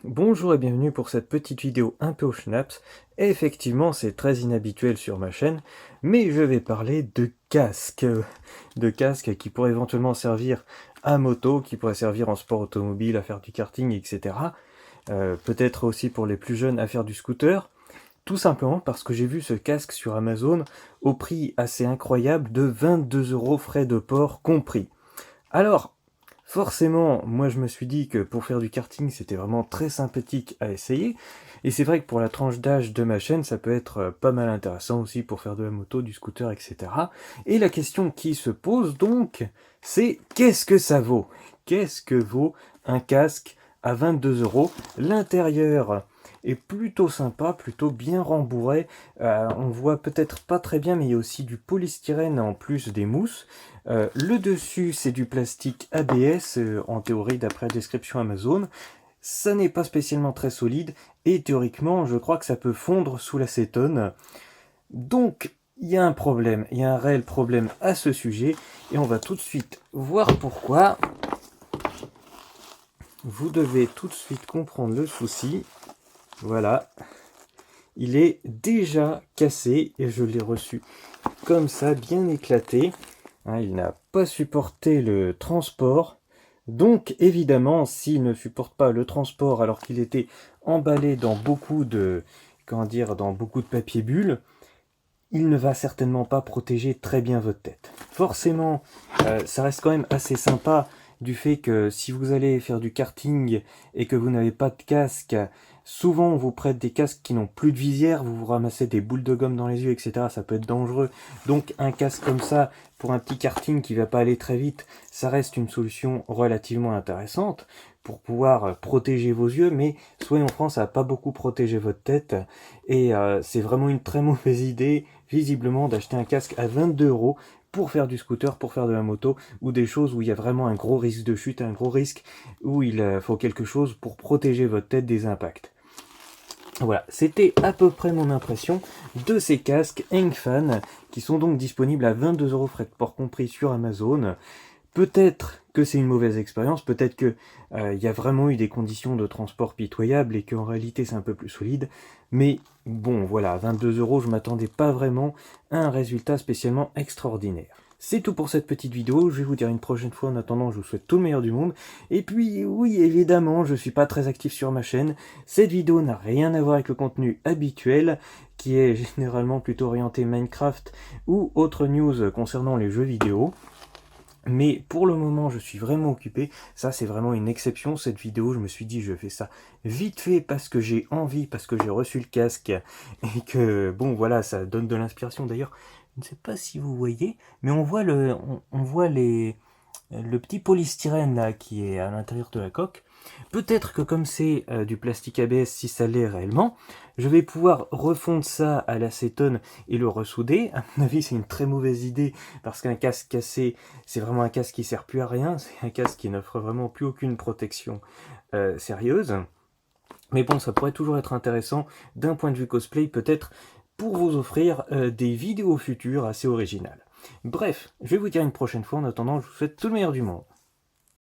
Bonjour et bienvenue pour cette petite vidéo un peu au schnaps. Effectivement, c'est très inhabituel sur ma chaîne, mais je vais parler de casques. De casques qui pourraient éventuellement servir à moto, qui pourraient servir en sport automobile, à faire du karting, etc. Peut-être aussi pour les plus jeunes à faire du scooter. Tout simplement parce que j'ai vu ce casque sur Amazon au prix assez incroyable de 22 € frais de port compris. Alors, forcément, moi je me suis dit que pour faire du karting, c'était vraiment très sympathique à essayer. Et c'est vrai que pour la tranche d'âge de ma chaîne, ça peut être pas mal intéressant aussi pour faire de la moto, du scooter, etc. Et la question qui se pose donc, c'est qu'est-ce que ça vaut? Qu'est-ce que vaut un casque à 22 €? L'intérieur est plutôt sympa, plutôt bien rembourré. On voit peut-être pas très bien, mais il y a aussi du polystyrène en plus des mousses. Le dessus, c'est du plastique ABS, en théorie d'après la description Amazon. Ça n'est pas spécialement très solide, et théoriquement, je crois que ça peut fondre sous l'acétone. Donc, il y a un problème, il y a un réel problème à ce sujet, et on va tout de suite voir pourquoi. Vous devez tout de suite comprendre le souci. Voilà, il est déjà cassé, et je l'ai reçu comme ça, bien éclaté. Il n'a pas supporté le transport. Donc évidemment, s'il ne supporte pas le transport alors qu'il était emballé dans beaucoup de, dans beaucoup de papier bulle, il ne va certainement pas protéger très bien votre tête. Forcément, ça reste quand même assez sympa du fait que si vous allez faire du karting et que vous n'avez pas de casque, souvent on vous prête des casques qui n'ont plus de visière, vous vous ramassez des boules de gomme dans les yeux, etc. Ça peut être dangereux. Donc un casque comme ça, pour un petit karting qui va pas aller très vite, ça reste une solution relativement intéressante pour pouvoir protéger vos yeux, mais soyons francs, ça va pas beaucoup protéger votre tête, et c'est vraiment une très mauvaise idée, visiblement, d'acheter un casque à 22 € pour faire du scooter, pour faire de la moto, ou des choses où il y a vraiment un gros risque de chute, un gros risque où il faut quelque chose pour protéger votre tête des impacts. Voilà, c'était à peu près mon impression de ces casques Engfan, qui sont donc disponibles à 22 € frais de port compris sur Amazon. Peut-être que c'est une mauvaise expérience, peut-être que y a vraiment eu des conditions de transport pitoyables et qu'en réalité c'est un peu plus solide, mais bon voilà, à 22 €, je m'attendais pas vraiment à un résultat spécialement extraordinaire. C'est tout pour cette petite vidéo, je vais vous dire une prochaine fois. En attendant, je vous souhaite tout le meilleur du monde. Et puis, oui, évidemment, je suis pas très actif sur ma chaîne. Cette vidéo n'a rien à voir avec le contenu habituel, qui est généralement plutôt orienté Minecraft ou autres news concernant les jeux vidéo. Mais pour le moment, je suis vraiment occupé. Ça, c'est vraiment une exception, cette vidéo. Je me suis dit, je fais ça vite fait parce que j'ai envie, parce que j'ai reçu le casque. Et que, bon, voilà, ça donne de l'inspiration. D'ailleurs, je ne sais pas si vous voyez, mais on voit le petit polystyrène là qui est à l'intérieur de la coque. Peut-être que comme c'est du plastique ABS, si ça l'est réellement, je vais pouvoir refondre ça à l'acétone et le ressouder. À mon avis, c'est une très mauvaise idée parce qu'un casque cassé, c'est vraiment un casque qui sert plus à rien. C'est un casque qui n'offre vraiment plus aucune protection sérieuse. Mais bon, ça pourrait toujours être intéressant d'un point de vue cosplay, peut-être pour vous offrir des vidéos futures assez originales. Bref, je vais vous dire une prochaine fois. En attendant, je vous souhaite tout le meilleur du monde.